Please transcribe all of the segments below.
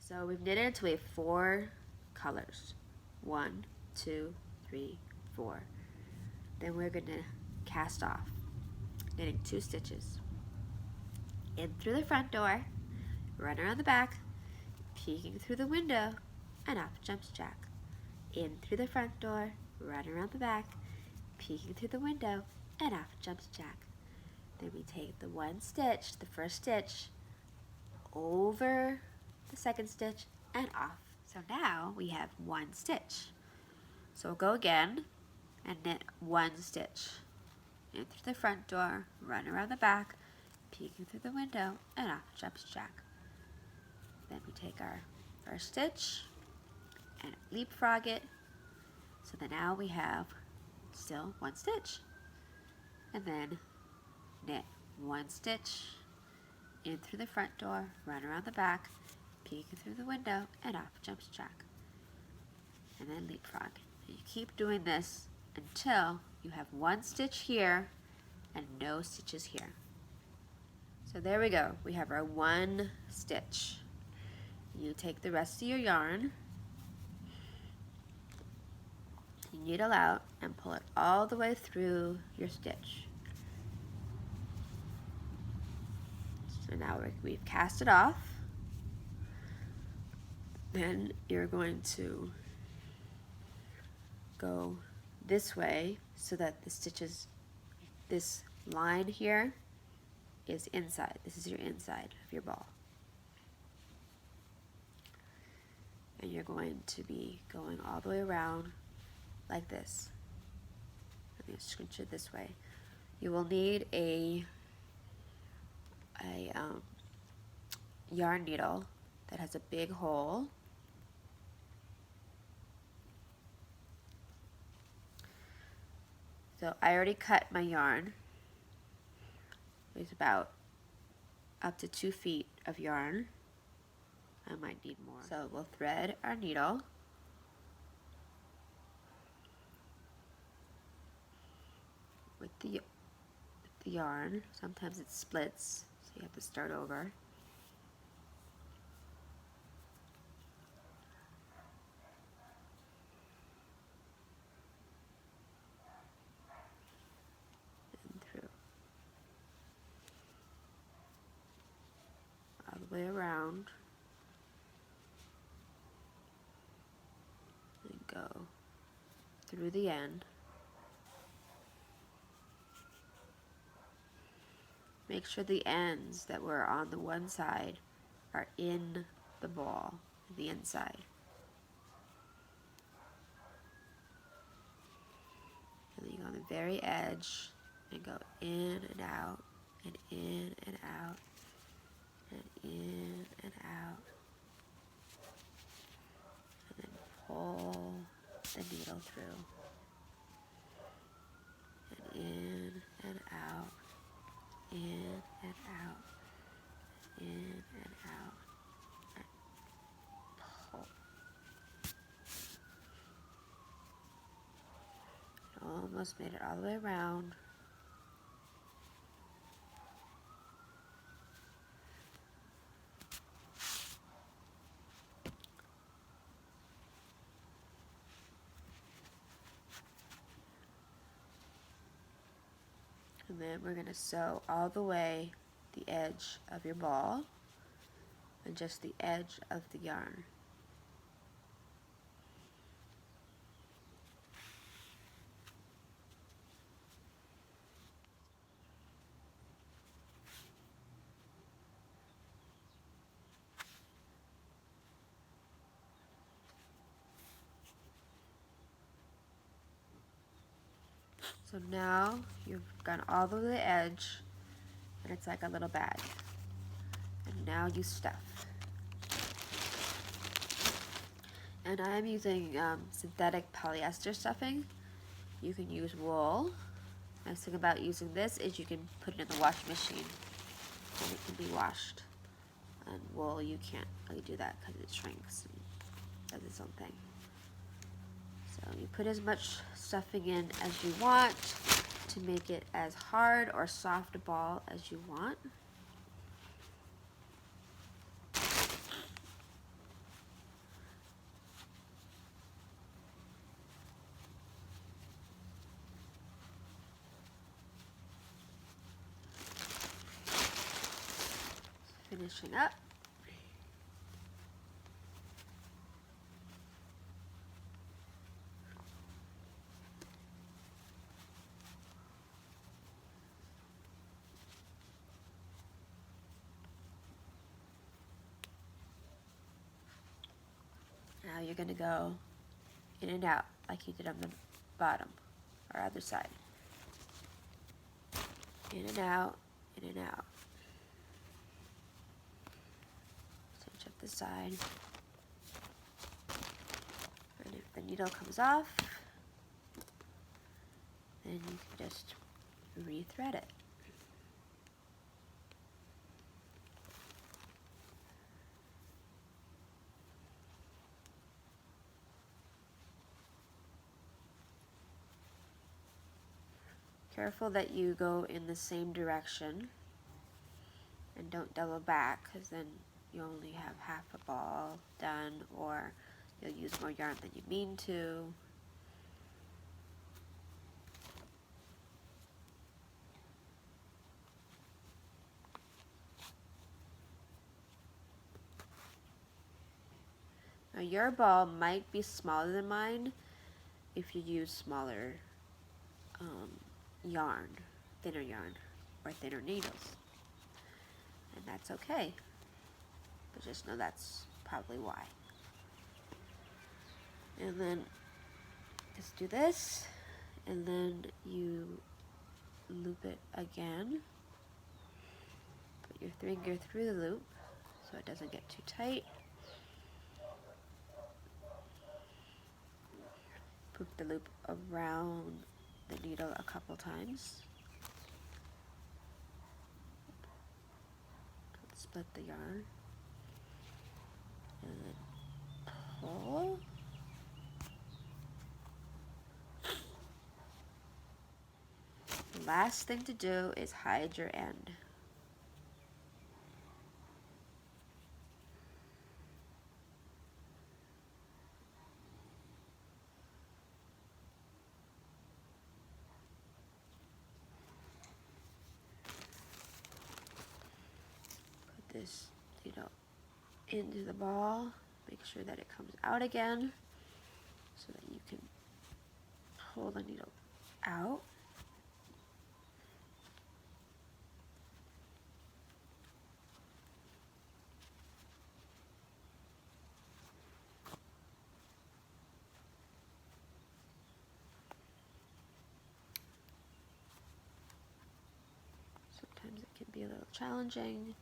So we've knitted until we have 4 colors. 1, 2, 3, 4. Then we're going to cast off, knitting 2 stitches. In through the front door, run around the back, peeking through the window, and off jumps Jack. In through the front door, run around the back, peeking through the window, and off jumps Jack. Then we take the 1 stitch, the first stitch, over the second stitch, and off. So now we have 1 stitch. So we'll go again and knit 1 stitch. In through the front door, run around the back, peeking through the window, and off jumps Jack. Then we take our first stitch and leapfrog it. So then now we have still 1 stitch. And then knit 1 stitch, in through the front door, run around the back, peeking through the window, and off jumps Jack. And then leapfrog. And you keep doing this until you have 1 stitch here and no stitches here. So there we go. We have our 1 stitch. You take the rest of your yarn, you needle out and pull it all the way through your stitch. So now we've cast it off. Then you're going to go this way so that the stitches, this line here is inside. This is your inside of your ball. And you're going to be going all the way around like this. Let me scrunch it this way. You will need a yarn needle that has a big hole. So I already cut my yarn. There's about up to 2 feet of yarn. I might need more. So we'll thread our needle. With the yarn. Sometimes it splits, so you have to start over. And through. All the way around. And go through the end. Make sure the ends that were on the one side are in the ball, the inside. And then you go on the very edge and go in and out, and in and out, and in and out. And then pull the needle through. And in and out. In and out, in and out, and pull. Almost made it all the way around. And then we're going to sew all the way the edge of your ball and just the edge of the yarn. So now you've gone all the way to the edge, and it's like a little bag. And now you stuff. And I'm using synthetic polyester stuffing. You can use wool. Nice thing about using this is you can put it in the washing machine and it can be washed. And wool, you can't really do that because it shrinks and does its own thing. So you put as much stuffing in as you want to make it as hard or soft a ball as you want. finishing up. Now you're going to go in and out like you did on the bottom or other side. In and out, in and out. Cinch up the side. And if the needle comes off, then you can just re-thread it. Careful that you go in the same direction and don't double back, because then you only have half a ball done, or you'll use more yarn than you mean to. Now your ball might be smaller than mine if you use smaller yarn, thinner yarn, or thinner needles. And that's okay, but just know that's probably why. And then just do this, and then you loop it again. Put your finger through the loop so it doesn't get too tight. Put the loop around the needle a couple times. Split the yarn. And then pull. The last thing to do is hide your end. This needle into the ball, make sure that it comes out again so that you can pull the needle out. Sometimes it can be a little challenging,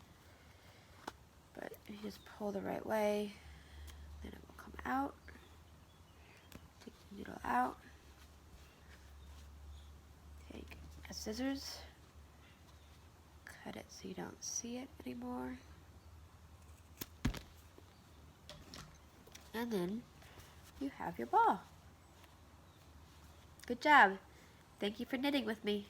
but if you just pull the right way, then it will come out. Take the needle out. Take a scissors, cut it so you don't see it anymore. And then you have your ball. Good job. Thank you for knitting with me.